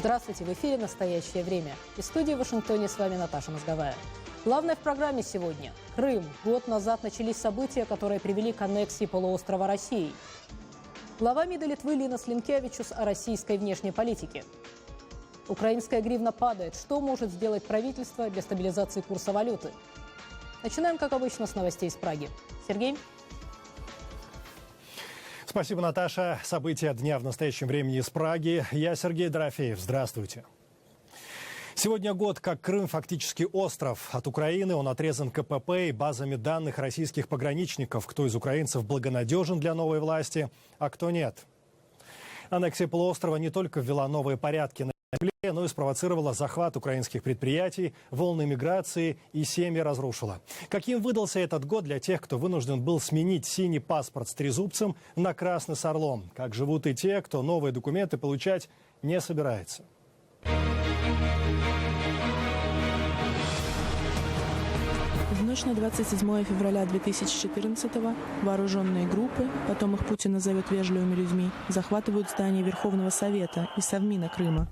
Здравствуйте, в эфире «Настоящее время». Из студии в Вашингтоне с вами Наташа Мозговая. Главное в программе сегодня – Крым. Год назад начались события, которые привели к аннексии полуострова Россией. Глава МИДа Литвы Линас Линкевичус о российской внешней политике. Украинская гривна падает. Что может сделать правительство для стабилизации курса валюты? Начинаем, как обычно, с новостей из Праги. Сергей? Спасибо, Наташа. События дня в настоящем времени из Праги. Я Сергей Дорофеев. Здравствуйте. Сегодня год, как Крым фактически остров. От Украины он отрезан КПП и базами данных российских пограничников. Кто из украинцев благонадежен для новой власти, а кто нет. Аннексия полуострова не только ввела новые порядки на земле, но и спровоцировала захват украинских предприятий, волны миграции и семьи разрушила. Каким выдался этот год для тех, кто вынужден был сменить синий паспорт с трезубцем на красный с орлом? Как живут и те, кто новые документы получать не собирается? В ночь на 27 февраля 2014-го вооруженные группы, потом их Путин назовет вежливыми людьми, захватывают здание Верховного Совета и Совмина Крыма.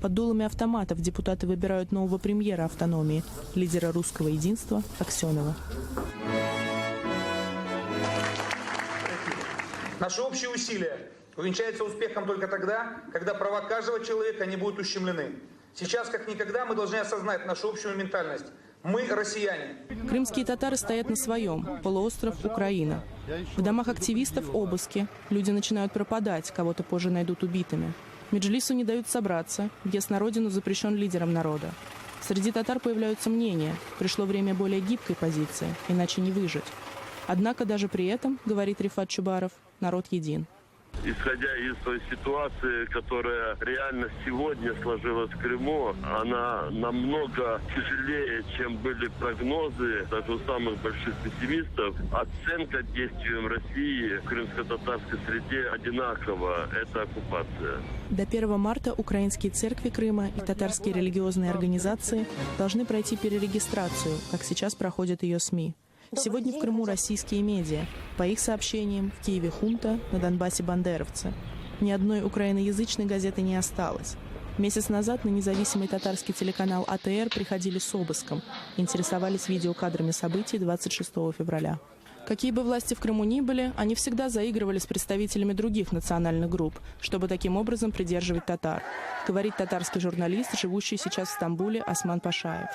Под дулами автоматов депутаты выбирают нового премьера автономии, лидера русского единства Аксенова. Наши общие усилия увенчаются успехом только тогда, когда права каждого человека не будут ущемлены. Сейчас, как никогда, мы должны осознать нашу общую ментальность. Мы россияне. Крымские татары стоят на своем. Полуостров Украина. В домах активистов обыски. Люди начинают пропадать, кого-то позже найдут убитыми. Меджлису не дают собраться. Въезд на родину запрещен лидером народа. Среди татар появляются мнения. Пришло время более гибкой позиции, иначе не выжить. Однако даже при этом, говорит Рифат Чубаров, народ един. Исходя из той ситуации, которая реально сегодня сложилась в Крыму, она намного тяжелее, чем были прогнозы даже у самых больших пессимистов. Оценка действиям России в крымско-татарской среде одинакова. Это оккупация. До 1 марта украинские церкви Крыма и татарские религиозные организации должны пройти перерегистрацию, как сейчас проходят ее СМИ. Сегодня в Крыму российские медиа. По их сообщениям, в Киеве хунта, на Донбассе бандеровцы. Ни одной украиноязычной газеты не осталось. Месяц назад на независимый татарский телеканал АТР приходили с обыском. Интересовались видеокадрами событий 26 февраля. Какие бы власти в Крыму ни были, они всегда заигрывали с представителями других национальных групп, чтобы таким образом придерживать татар. Говорит татарский журналист, живущий сейчас в Стамбуле, Осман Пашаев.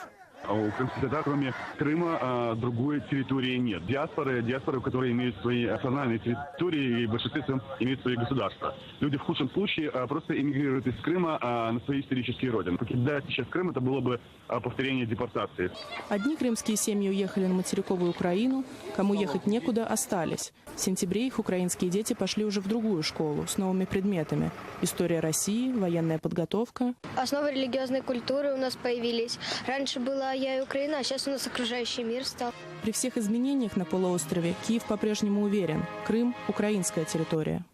У крымских татар, кроме Крыма, другой территории нет. Диаспоры, которые имеют свои национальные территории, и в большинстве своем имеют свои государства. Люди в худшем случае просто эмигрируют из Крыма на свои исторические родины. Покидать сейчас Крым, это было бы повторение депортации. Одни крымские семьи уехали на материковую Украину, кому ехать некуда, остались. В сентябре их украинские дети пошли уже в другую школу с новыми предметами. История России, военная подготовка. Основы религиозной культуры у нас появились. Раньше была «Я и Украина», а сейчас у нас окружающий мир стал. При всех изменениях на полуострове Киев по-прежнему уверен – Крым – украинская территория.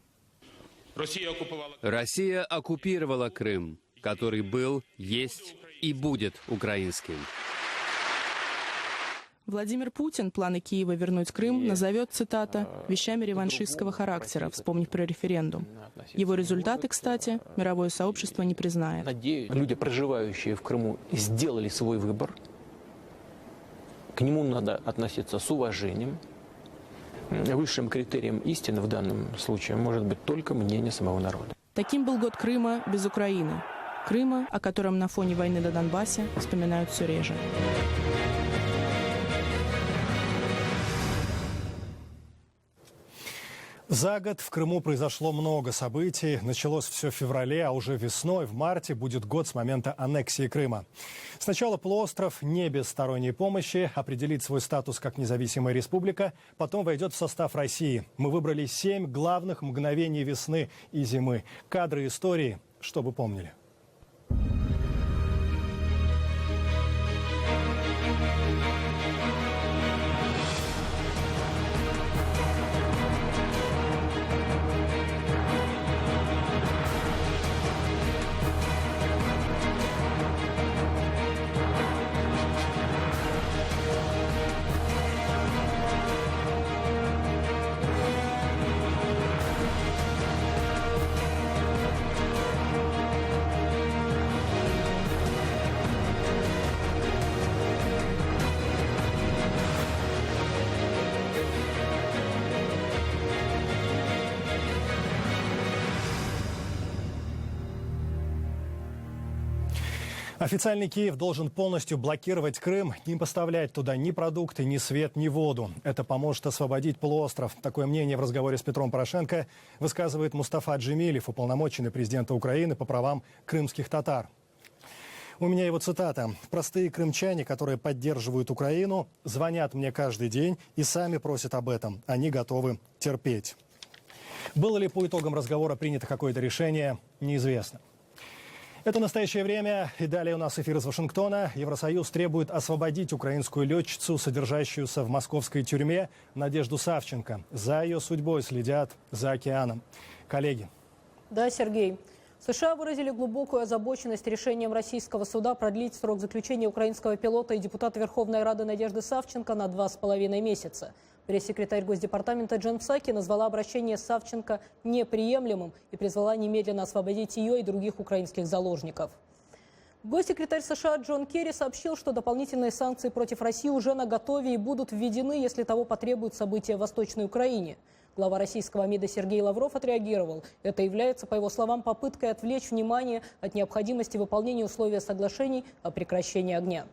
Россия оккупировала Крым, который был, есть и будет украинским. Владимир Путин планы Киева вернуть Крым назовет, цитата, «вещами реваншистского характера», вспомнив про референдум. Его результаты, кстати, мировое сообщество не признает. Люди, проживающие в Крыму, сделали свой выбор. К нему надо относиться с уважением. Высшим критерием истины в данном случае может быть только мнение самого народа. Таким был год Крыма без Украины. Крыма, о котором на фоне войны на Донбассе вспоминают все реже. За год в Крыму произошло много событий. Началось все в феврале, а уже весной, в марте, будет год с момента аннексии Крыма. Сначала полуостров не без сторонней помощи определит свой статус как независимая республика, потом войдет в состав России. Мы выбрали 7 главных мгновений весны и зимы. Кадры истории, чтобы помнили. Официальный Киев должен полностью блокировать Крым, не поставлять туда ни продукты, ни свет, ни воду. Это поможет освободить полуостров. Такое мнение в разговоре с Петром Порошенко высказывает Мустафа Джемилев, уполномоченный президента Украины по правам крымских татар. У меня его цитата. «Простые крымчане, которые поддерживают Украину, звонят мне каждый день и сами просят об этом. Они готовы терпеть». Было ли по итогам разговора принято какое-то решение, неизвестно. Это «Настоящее время». И далее у нас эфир из Вашингтона. Евросоюз требует освободить украинскую летчицу, содержащуюся в московской тюрьме, Надежду Савченко. За ее судьбой следят за океаном. Коллеги. Да, Сергей. США выразили глубокую озабоченность решением российского суда продлить срок заключения украинского пилота и депутата Верховной Рады Надежды Савченко на 2,5 месяца. Пресс-секретарь Госдепартамента Джен Псаки назвала обращение Савченко неприемлемым и призвала немедленно освободить ее и других украинских заложников. Госсекретарь США Джон Керри сообщил, что дополнительные санкции против России уже наготове и будут введены, если того потребуют события в Восточной Украине. Глава российского МИДа Сергей Лавров отреагировал. Это является, по его словам, попыткой отвлечь внимание от необходимости выполнения условий соглашений о прекращении огня.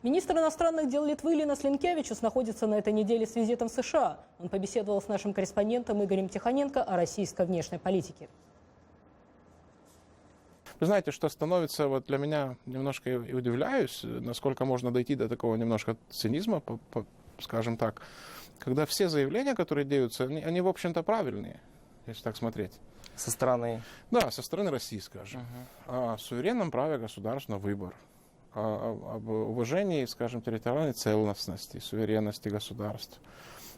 Министр иностранных дел Литвы Линас Линкевичус находится на этой неделе с визитом в США. Он побеседовал с нашим корреспондентом Игорем Тихоненко о российской внешней политике. Вы знаете, что становится вот для меня, немножко и удивляюсь, насколько можно дойти до такого немножко цинизма, скажем так, когда все заявления, которые делаются, они в общем-то правильные, если так смотреть. Со стороны? Да, со стороны России, скажем. О суверенном праве государств на выбор, об уважении, скажем, территориальной целостности, суверенности государств,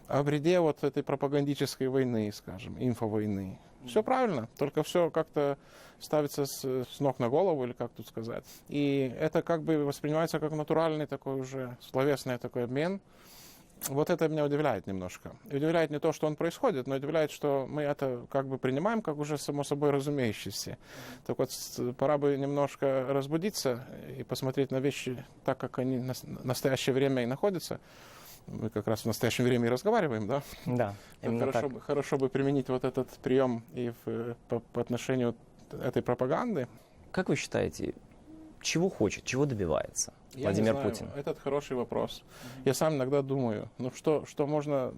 о вреде вот этой пропагандической войны, скажем, инфовойны. Все правильно, только все как-то ставится с ног на голову, или как тут сказать. И это как бы воспринимается как натуральный такой уже словесный такой обмен. Вот это меня удивляет немножко. Удивляет не то, что он происходит, но удивляет, что мы это как бы принимаем как уже само собой разумеющееся. Так вот, пора бы немножко разбудиться и посмотреть на вещи так, как они в настоящее время и находятся. Мы как раз в настоящее время и разговариваем, да? Да, именно так. Хорошо бы применить вот этот прием и по отношению этой пропаганды. Как вы считаете, чего хочет, чего добивается Владимир Путин? Этот хороший вопрос. Я сам иногда думаю, ну что можно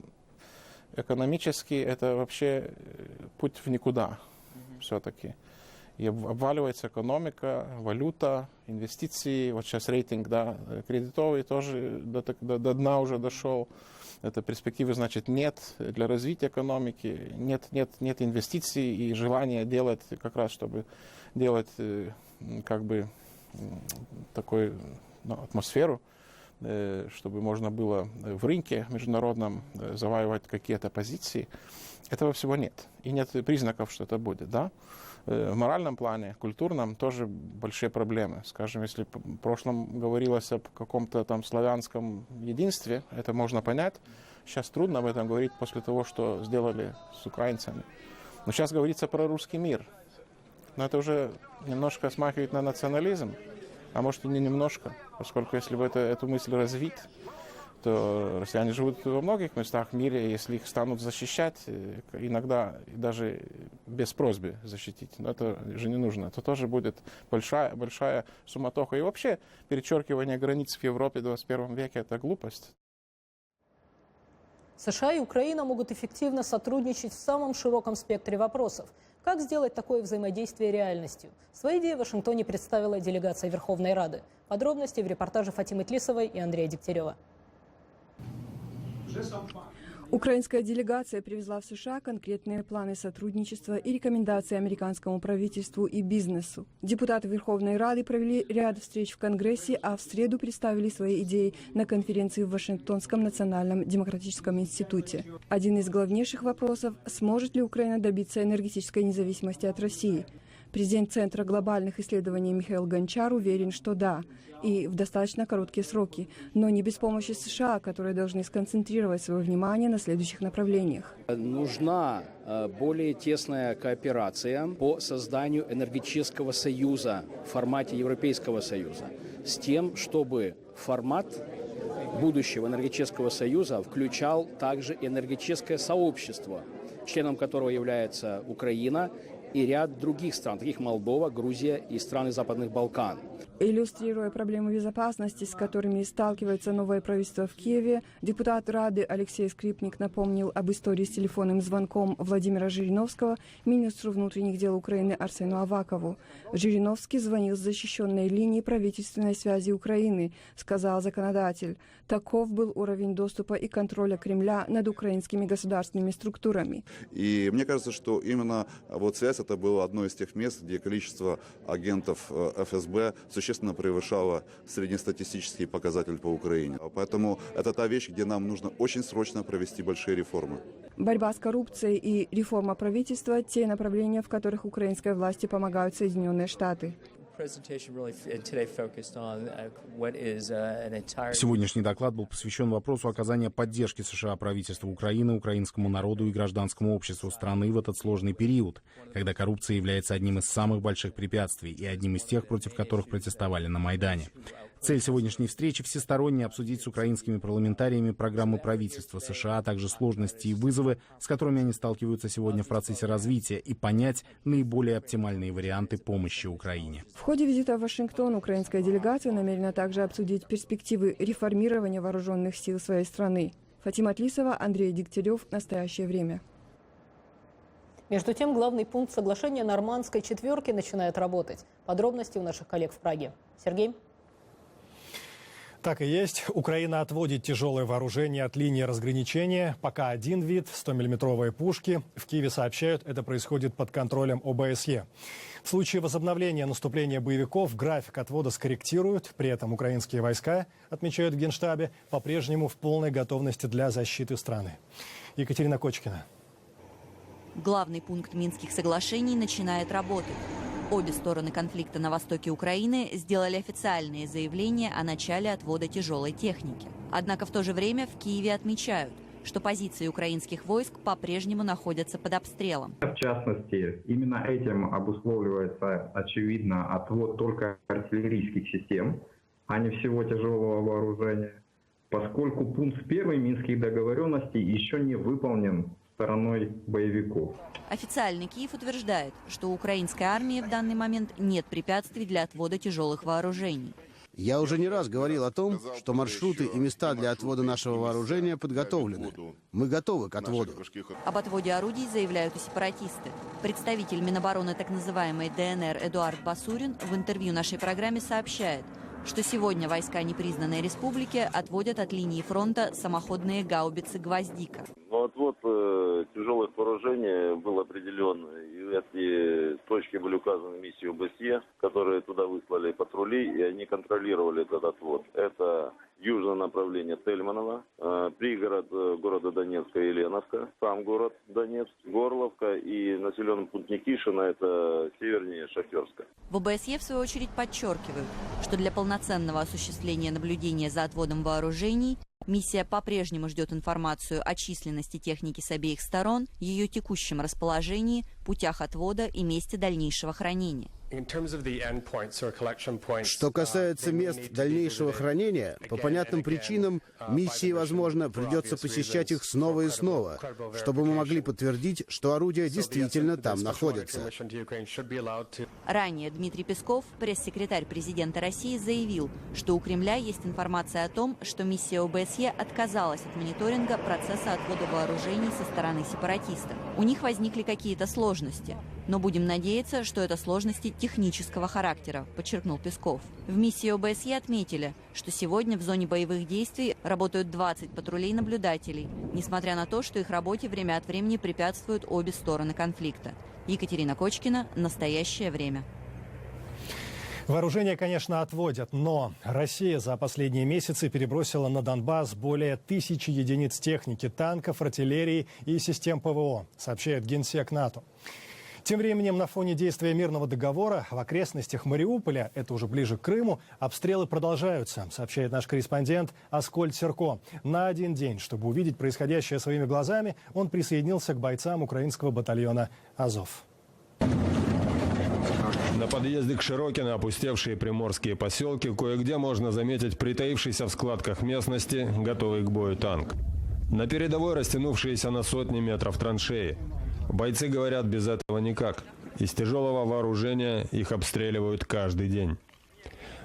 экономически, это вообще путь в никуда все-таки. И обваливается экономика, валюта, инвестиции. Вот сейчас рейтинг, да, кредитовый тоже до дна уже дошел. Это перспективы, значит, нет для развития экономики, нет инвестиций и желания делать как раз, чтобы делать как бы такой атмосферу, чтобы можно было в рынке международном завоевать какие-то позиции. Этого всего нет. И нет признаков, что это будет, да? В моральном плане, культурном тоже большие проблемы. Скажем, если в прошлом говорилось об каком-то там славянском единстве, это можно понять. Сейчас трудно об этом говорить после того, что сделали с украинцами. Но сейчас говорится про русский мир. Но это уже немножко смахивает на национализм, а может и не немножко, поскольку если бы эту мысль развить, то россияне живут во многих местах в мире, если их станут защищать, иногда даже без просьбы защитить, но это же не нужно. Это тоже будет большая суматоха. И вообще перечеркивание границ в Европе в 21 веке – это глупость. США и Украина могут эффективно сотрудничать в самом широком спектре вопросов. Как сделать такое взаимодействие реальностью? Свои идеи в Вашингтоне представила делегация Верховной Рады. Подробности в репортаже Фатимы Тлисовой и Андрея Дегтярева. Украинская делегация привезла в США конкретные планы сотрудничества и рекомендации американскому правительству и бизнесу. Депутаты Верховной Рады провели ряд встреч в Конгрессе, а в среду представили свои идеи на конференции в Вашингтонском национальном демократическом институте. Один из главнейших вопросов – сможет ли Украина добиться энергетической независимости от России? Президент Центра глобальных исследований Михаил Гончар уверен, что да, и в достаточно короткие сроки, но не без помощи США, которые должны сконцентрировать свое внимание на следующих направлениях. Нужна более тесная кооперация по созданию энергетического союза в формате Европейского Союза, с тем, чтобы формат будущего энергетического союза включал также энергетическое сообщество, членом которого является Украина, и ряд других стран, таких Молдова, Грузия и страны Западных Балкан. Иллюстрируя проблемы безопасности, с которыми сталкивается новое правительство в Киеве, депутат Рады Алексей Скрипник напомнил об истории с телефонным звонком Владимира Жириновского министру внутренних дел Украины Арсену Авакову. Жириновский звонил с защищенной линии правительственной связи Украины, сказал законодатель. Таков был уровень доступа и контроля Кремля над украинскими государственными структурами. И мне кажется, что именно вот связь это было одно из тех мест, где количество агентов ФСБ существенно превышало среднестатистический показатель по Украине. Поэтому это та вещь, где нам нужно очень срочно провести большие реформы. Борьба с коррупцией и реформа правительства – те направления, в которых украинской власти помогают Соединенные Штаты. Сегодняшний доклад был посвящен вопросу оказания поддержки США правительству Украины, украинскому народу и гражданскому обществу страны в этот сложный период, когда коррупция является одним из самых больших препятствий и одним из тех, против которых протестовали на Майдане. Цель сегодняшней встречи – всесторонне обсудить с украинскими парламентариями программы правительства США, а также сложности и вызовы, с которыми они сталкиваются сегодня в процессе развития, и понять наиболее оптимальные варианты помощи Украине. В ходе визита в Вашингтон украинская делегация намерена также обсудить перспективы реформирования вооруженных сил своей страны. Фатима Атлисова, Андрей Дегтярев. Настоящее время. Между тем, главный пункт соглашения Нормандской четверки начинает работать. Подробности у наших коллег в Праге. Сергей? Так и есть. Украина отводит тяжелое вооружение от линии разграничения. Пока один вид – 100-миллиметровые пушки. В Киеве сообщают, это происходит под контролем ОБСЕ. В случае возобновления наступления боевиков график отвода скорректируют. При этом украинские войска, отмечают в Генштабе, по-прежнему в полной готовности для защиты страны. Екатерина Кочкина. Главный пункт Минских соглашений начинает работать. Обе стороны конфликта на востоке Украины сделали официальные заявления о начале отвода тяжелой техники. Однако в то же время в Киеве отмечают, что позиции украинских войск по-прежнему находятся под обстрелом. В частности, именно этим обусловливается, очевидно, отвод только артиллерийских систем, а не всего тяжелого вооружения, поскольку пункт 1 Минских договоренностей еще не выполнен стороной боевиков. Официальный Киев утверждает, что у украинской армии в данный момент нет препятствий для отвода тяжелых вооружений. Я уже не раз говорил о том, что маршруты и места для отвода нашего вооружения подготовлены. Мы готовы к отводу. Об отводе орудий заявляют и сепаратисты. Представитель Минобороны так называемой ДНР Эдуард Басурин в интервью нашей программе сообщает, что сегодня войска непризнанной республики отводят от линии фронта самоходные гаубицы «Гвоздика». Но отвод тяжелых вооружений был определен. И эти точки были указаны в миссии ОБСЕ, которые туда выслали патрули, и они контролировали этот отвод. Это южное направление Тельманово, пригород города Донецка и Леновка, сам город Донецк, Горловка и населенный пункт Никишино, это севернее Шахтерска. В ОБСЕ, в свою очередь, подчеркивают, что для полноценного осуществления наблюдения за отводом вооружений миссия по-прежнему ждет информацию о численности техники с обеих сторон, ее текущем расположении, путях отвода и месте дальнейшего хранения. Что касается мест дальнейшего хранения, по понятным причинам миссии, возможно, придется посещать их снова и снова, чтобы мы могли подтвердить, что орудия действительно там находятся. Ранее Дмитрий Песков, пресс-секретарь президента России, заявил, что у Кремля есть информация о том, что миссия ОБСЕ отказалась от мониторинга процесса отвода вооружений со стороны сепаратистов. У них возникли какие-то сложности. Но будем надеяться, что это сложности технического характера, подчеркнул Песков. В миссии ОБСЕ отметили, что сегодня в зоне боевых действий работают 20 патрулей-наблюдателей, несмотря на то, что их работе время от времени препятствуют обе стороны конфликта. Екатерина Кочкина. Настоящее время. Вооружение, конечно, отводят, но Россия за последние месяцы перебросила на Донбасс более 1000 единиц техники, танков, артиллерии и систем ПВО, сообщает Генсек НАТО. Тем временем на фоне действия мирного договора в окрестностях Мариуполя, это уже ближе к Крыму, обстрелы продолжаются, сообщает наш корреспондент Аскольд Серко. На один день, чтобы увидеть происходящее своими глазами, он присоединился к бойцам украинского батальона «Азов». На подъезде к Широкино опустевшие приморские поселки, кое-где можно заметить притаившийся в складках местности, готовый к бою танк. На передовой растянувшиеся на сотни метров траншеи. Бойцы говорят, без этого никак. Из тяжелого вооружения их обстреливают каждый день.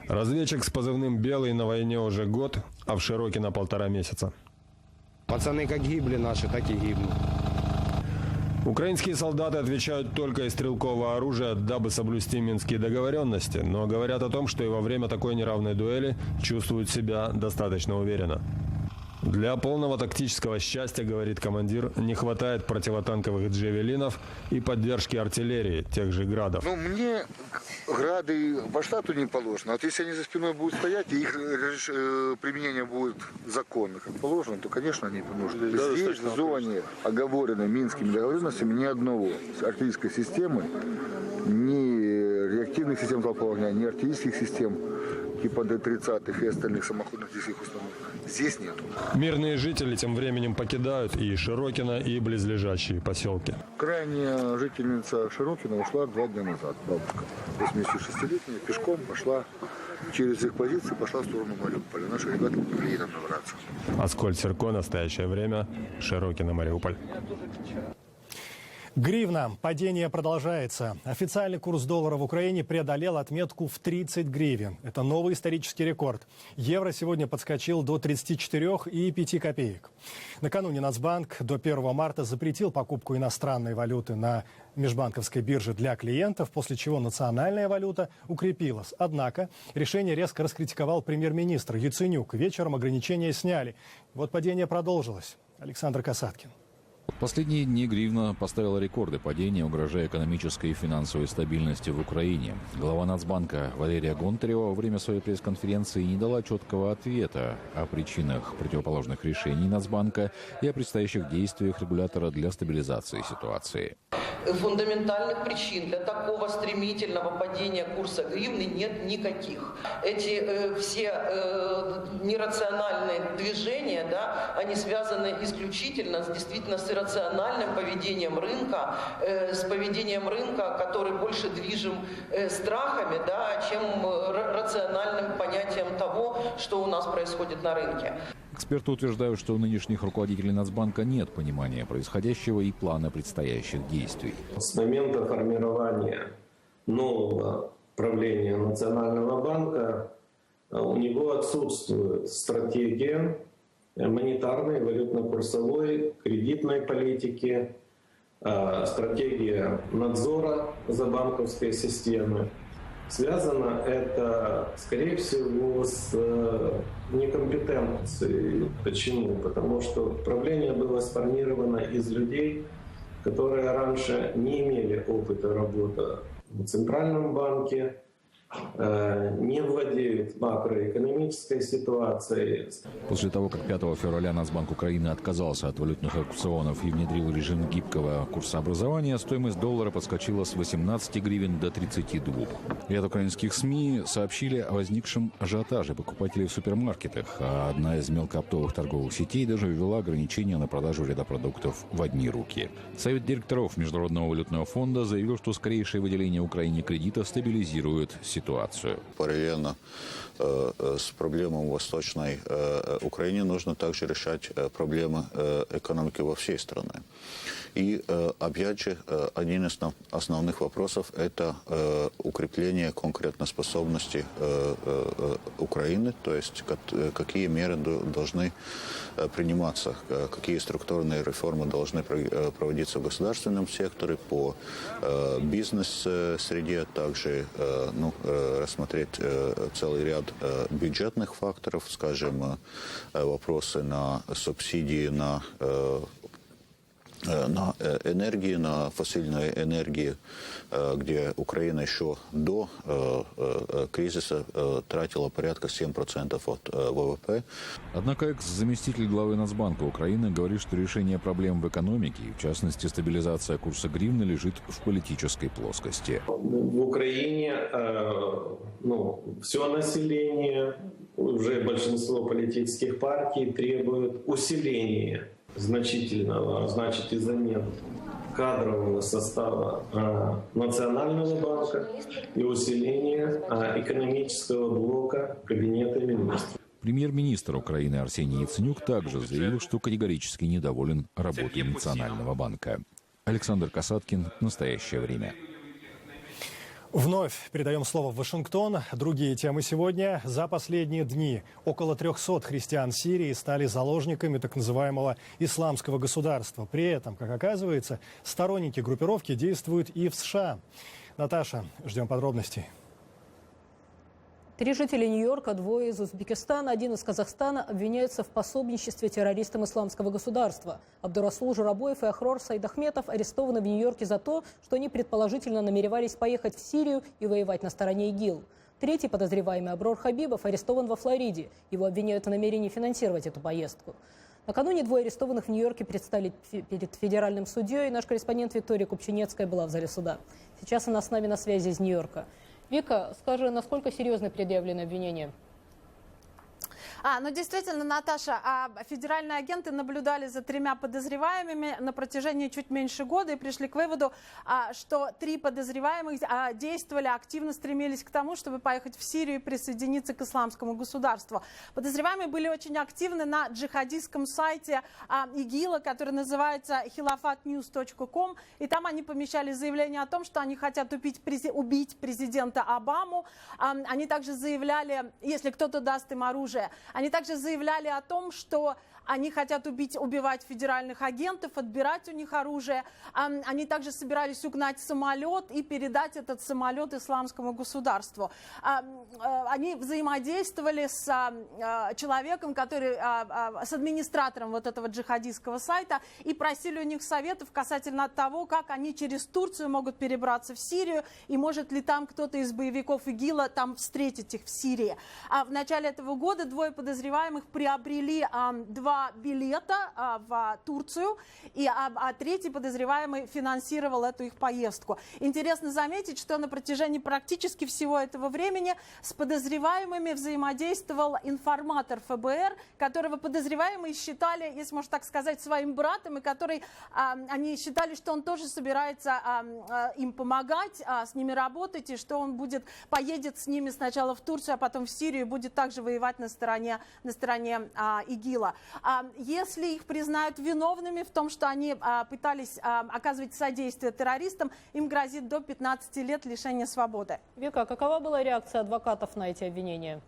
Разведчик с позывным «Белый» на войне уже год, а в Широкино 1,5 месяца. Пацаны как гибли наши, так и гибнут. Украинские солдаты отвечают только из стрелкового оружия, дабы соблюсти минские договоренности, но говорят о том, что и во время такой неравной дуэли чувствуют себя достаточно уверенно. Для полного тактического счастья, говорит командир, не хватает противотанковых джавелинов и поддержки артиллерии, тех же градов. Ну, мне грады по штату не положено. Вот если они за спиной будут стоять, и их применение будет законно, как положено, то, конечно, они нужны. Здесь, в зоне, оговоренной Минскими договоренностями, ни одного артиллерийской системы, ни реактивных систем залпового огня, ни артиллерийских систем, типа Д-30 и остальных самоходных артиллерийских установок, здесь нету. Мирные жители тем временем покидают и Широкино, и близлежащие поселки. Крайняя жительница Широкино ушла 2 дня назад, бабушка. 86-летняя пешком пошла через их позиции, пошла в сторону Мариуполя. Наши ребята помогли нам набраться. Аскольд Серко, настоящее время, Широкино, Мариуполь. Гривна. Падение продолжается. Официальный курс доллара в Украине преодолел отметку в 30 гривен. Это новый исторический рекорд. Евро сегодня подскочил до 34,5 копеек. Накануне Нацбанк до 1 марта запретил покупку иностранной валюты на межбанковской бирже для клиентов, после чего национальная валюта укрепилась. Однако решение резко раскритиковал премьер-министр Яценюк. Вечером ограничения сняли. Вот падение продолжилось. Александр Касаткин. В последние дни гривна поставила рекорды падения, угрожая экономической и финансовой стабильности в Украине. Глава Нацбанка Валерия Гонтарева во время своей пресс-конференции не дала четкого ответа о причинах противоположных решений Нацбанка и о предстоящих действиях регулятора для стабилизации ситуации. Фундаментальных причин для такого стремительного падения курса гривны нет никаких. Эти все нерациональные движения, да, они связаны исключительно действительно с иррациональным поведением рынка, с поведением рынка, который больше движим страхами, да, чем рациональным понятием того, что у нас происходит на рынке. Эксперты утверждают, что у нынешних руководителей Нацбанка нет понимания происходящего и плана предстоящих действий. С момента формирования нового правления Национального банка у него отсутствует стратегия монетарной, валютно-курсовой, кредитной политики, стратегия надзора за банковской системой. Связано это, скорее всего, с некомпетенцией. Почему? Потому что правление было сформировано из людей, которые раньше не имели опыта работы в Центральном банке, не владеют макроэкономической ситуацией. После того, как 5 февраля Нацбанк Украины отказался от валютных аукционов и внедрил режим гибкого курсообразования, стоимость доллара подскочила с 18 гривен до 32. Ряд украинских СМИ сообщили о возникшем ажиотаже покупателей в супермаркетах, а одна из мелкооптовых торговых сетей даже ввела ограничения на продажу ряда продуктов в одни руки. Совет директоров Международного валютного фонда заявил, что скорейшее выделение Украине кредита стабилизирует ситуацию. Параллельно с проблемой Восточной Украине нужно также решать проблемы экономики во всей стране. И, опять же, один из основных вопросов – это укрепление конкурентоспособности Украины, то есть какие меры должны приниматься, какие структурные реформы должны проводиться в государственном секторе, по бизнес-среде, также рассмотреть целый ряд бюджетных факторов, скажем, вопросы на субсидии, на энергии, на фосильной энергии, где Украина еще до кризиса тратила порядка 7% от ВВП. Однако экс-заместитель главы Нацбанка Украины говорит, что решение проблем в экономике, и в частности стабилизация курса гривны, лежит в политической плоскости. В Украине все население, уже большинство политических партий требуют усиления значительного, значит, и замен кадрового состава Национального банка и усиления экономического блока Кабинета министров. Премьер-министр Украины Арсений Яценюк также заявил, что категорически недоволен работой Национального банка. Александр Касаткин. Настоящее время. Вновь передаем слово в Вашингтон. Другие темы сегодня. За последние дни около 300 христиан Сирии стали заложниками так называемого исламского государства. При этом, как оказывается, сторонники группировки действуют и в США. Наташа, ждем подробностей. 3 жителя Нью-Йорка, 2 из Узбекистана, 1 из Казахстана обвиняются в пособничестве террористам исламского государства. Абдурасул Журабоев и Ахрор Сайдахметов арестованы в Нью-Йорке за то, что они предположительно намеревались поехать в Сирию и воевать на стороне ИГИЛ. 3-й подозреваемый Аброр Хабибов арестован во Флориде. Его обвиняют в намерении финансировать эту поездку. Накануне 2 арестованных в Нью-Йорке предстали перед федеральным судьей. Наш корреспондент Виктория Купчинецкая была в зале суда. Сейчас она с нами на связи из Нью-Йорка. Вика, скажи, насколько серьезно предъявлены обвинения? Ну, действительно, Наташа, федеральные агенты наблюдали за 3 подозреваемыми на протяжении чуть меньше года и пришли к выводу, что 3 подозреваемых действовали, активно стремились к тому, чтобы поехать в Сирию и присоединиться к исламскому государству. Подозреваемые были очень активны на джихадистском сайте ИГИЛа, который называется khilafatnews.com, и там они помещали заявление о том, что они хотят убить президента Обаму. Они также заявляли, если кто-то даст им оружие, они также заявляли о том, что они хотят убивать федеральных агентов, отбирать у них оружие. Они также собирались угнать самолет и передать этот самолет исламскому государству. Они взаимодействовали с человеком, с администратором вот этого джихадистского сайта и просили у них советов касательно того, как они через Турцию могут перебраться в Сирию и может ли там кто-то из боевиков ИГИЛа там встретить их в Сирии. В начале этого года 2 подозреваемых приобрели 2 билета в Турцию, и 3-й подозреваемый финансировал эту их поездку. Интересно заметить, что на протяжении практически всего этого времени с подозреваемыми взаимодействовал информатор ФБР, которого подозреваемые считали, если можно так сказать, своим братом, и они считали, что он тоже собирается им помогать, с ними работать, и что он поедет с ними сначала в Турцию, а потом в Сирию, и будет также воевать на стороне ИГИЛа. Если их признают виновными в том, что они пытались оказывать содействие террористам, им грозит до 15 лет лишения свободы. Вика, какова была реакция адвокатов на эти обвинения?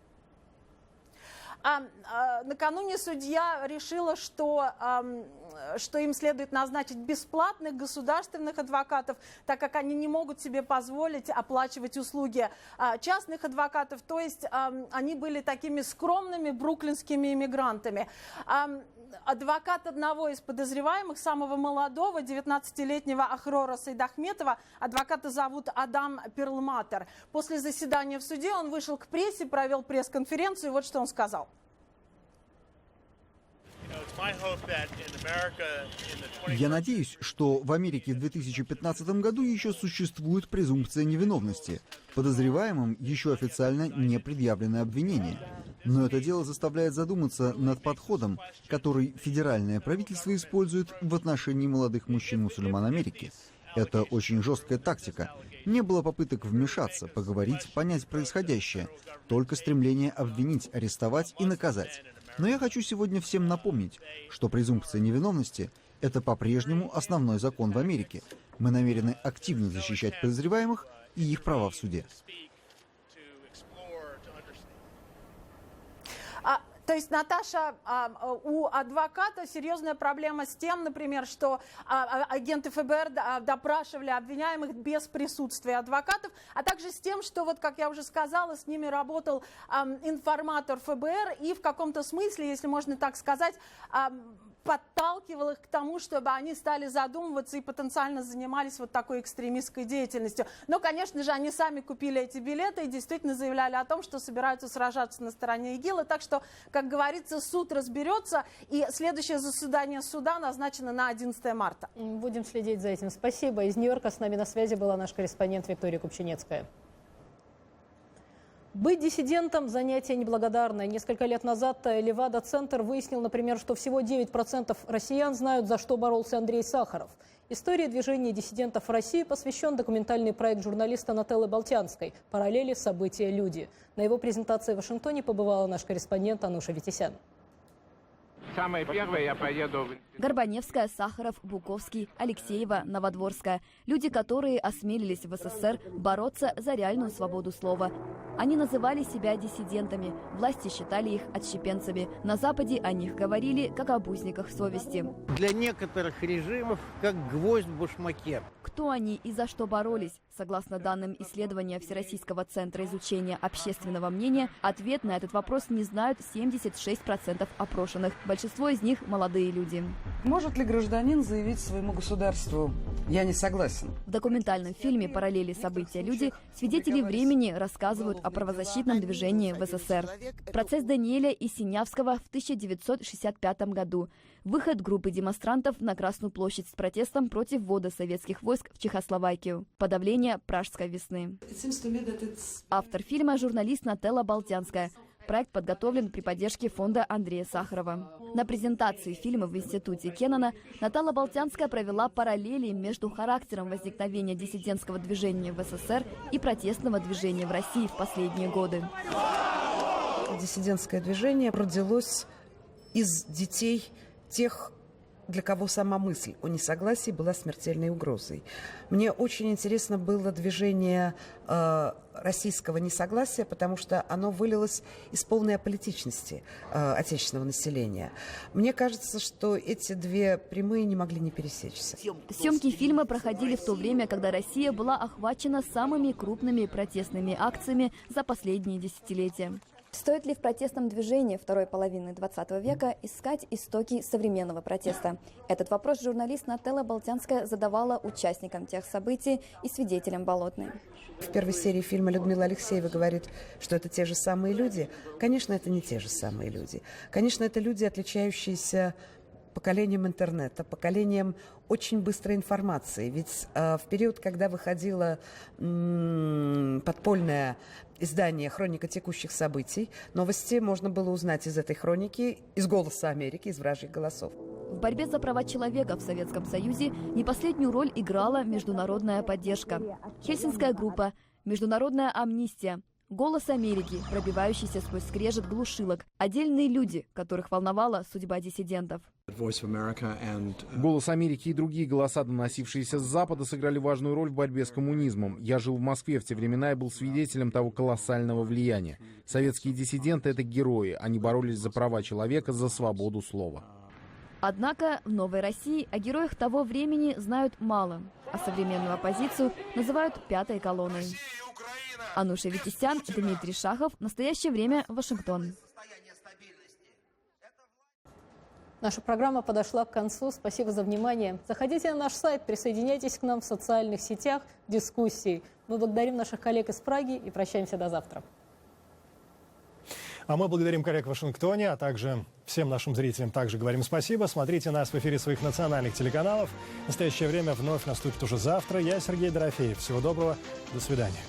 Накануне судья решила, что им следует назначить бесплатных государственных адвокатов, так как они не могут себе позволить оплачивать услуги частных адвокатов. То есть они были такими скромными бруклинскими иммигрантами. Адвокат одного из подозреваемых, самого молодого, 19-летнего Ахрора Сайдахметова, адвоката зовут Адам Перлматер. После заседания в суде он вышел к прессе, провел пресс-конференцию, и вот что он сказал. Я надеюсь, что в Америке в 2015 году еще существует презумпция невиновности. Подозреваемым еще официально не предъявлены обвинения. Но это дело заставляет задуматься над подходом, который федеральное правительство использует в отношении молодых мужчин-мусульман Америки. Это очень жесткая тактика. Не было попыток вмешаться, поговорить, понять происходящее. Только стремление обвинить, арестовать и наказать. Но я хочу сегодня всем напомнить, что презумпция невиновности – это по-прежнему основной закон в Америке. Мы намерены активно защищать подозреваемых и их права в суде. То есть, Наташа, у адвоката серьезная проблема с тем, например, что агенты ФБР допрашивали обвиняемых без присутствия адвокатов, а также с тем, что, вот как я уже сказала, с ними работал информатор ФБР и в каком-то смысле, если можно так сказать, подталкивал их к тому, чтобы они стали задумываться и потенциально занимались вот такой экстремистской деятельностью. Но, конечно же, они сами купили эти билеты и действительно заявляли о том, что собираются сражаться на стороне ИГИЛа. Так что, как говорится, суд разберется, и следующее заседание суда назначено на 11 марта. Будем следить за этим. Спасибо. Из Нью-Йорка с нами на связи была наш корреспондент Виктория Купчинецкая. Быть диссидентом – занятие неблагодарное. Несколько лет назад Левада-центр выяснил, например, что всего 9% россиян знают, за что боролся Андрей Сахаров. Истории движения диссидентов в России посвящен документальный проект журналиста Нателлы Болтянской «Параллели. События. Люди». На его презентации в Вашингтоне побывала наш корреспондент Ануша Витисян. самое первое я поеду... Горбаневская, Сахаров, Буковский, Алексеева, Новодворская. Люди, которые осмелились в СССР бороться за реальную свободу слова. Они называли себя диссидентами. Власти считали их отщепенцами. На Западе о них говорили как об узниках совести. Для некоторых режимов как гвоздь в башмаке. Кто они и за что боролись? Согласно данным исследования Всероссийского центра изучения общественного мнения, ответ на этот вопрос не знают 76% опрошенных. Большинство из них – молодые люди. Может ли гражданин заявить своему государству «я не согласен»? В документальном фильме «Параллели. События. Люди» свидетели времени рассказывают о правозащитном движении в СССР. Процесс Даниэля и Синявского в 1965 году. Выход группы демонстрантов на Красную площадь с протестом против ввода советских войск в Чехословакию. Подавление Пражской весны. Автор фильма – журналист Нателла Болтянская. Проект подготовлен при поддержке фонда Андрея Сахарова. На презентации фильма в Институте Кеннона Наталья Болтянская провела параллели между характером возникновения диссидентского движения в СССР и протестного движения в России в последние годы. Диссидентское движение родилось из детей тех, для кого сама мысль о несогласии была смертельной угрозой. Мне очень интересно было движение российского несогласия, потому что оно вылилось из полной аполитичности отечественного населения. Мне кажется, что эти две прямые не могли не пересечься. Съемки фильма проходили в то время, когда Россия была охвачена самыми крупными протестными акциями за последние десятилетия. Стоит ли в протестном движении второй половины 20 века искать истоки современного протеста? Этот вопрос журналист Нателла Болтянская задавала участникам тех событий и свидетелям Болотной. В первой серии фильма Людмила Алексеева говорит, что это те же самые люди. Конечно, это не те же самые люди. Конечно, это люди, отличающиеся поколением интернета, поколением очень быстрой информации. Ведь в период, когда выходило подпольное издание «Хроника текущих событий», новости можно было узнать из этой хроники, из «Голоса Америки», из «Вражьих голосов». В борьбе за права человека в Советском Союзе не последнюю роль играла международная поддержка. Хельсинская группа, международная амнистия, «Голос Америки», пробивающийся сквозь скрежет глушилок, отдельные люди, которых волновала судьба диссидентов. «Голос Америки» и другие голоса, доносившиеся с Запада, сыграли важную роль в борьбе с коммунизмом. Я жил в Москве в те времена и был свидетелем того колоссального влияния. Советские диссиденты — это герои. Они боролись за права человека, за свободу слова. Однако в «Новой России» о героях того времени знают мало, а современную оппозицию называют «пятой колонной». Ануша Витисян, Дмитрий Шахов. Настоящее время. Вашингтон. Наша программа подошла к концу. Спасибо за внимание. Заходите на наш сайт, присоединяйтесь к нам в социальных сетях, дискуссии. Мы благодарим наших коллег из Праги и прощаемся до завтра. А мы благодарим коллег в Вашингтоне, а также всем нашим зрителям также говорим спасибо. Смотрите нас в эфире своих национальных телеканалов. Настоящее время вновь наступит уже завтра. Я Сергей Дорофеев. Всего доброго. До свидания.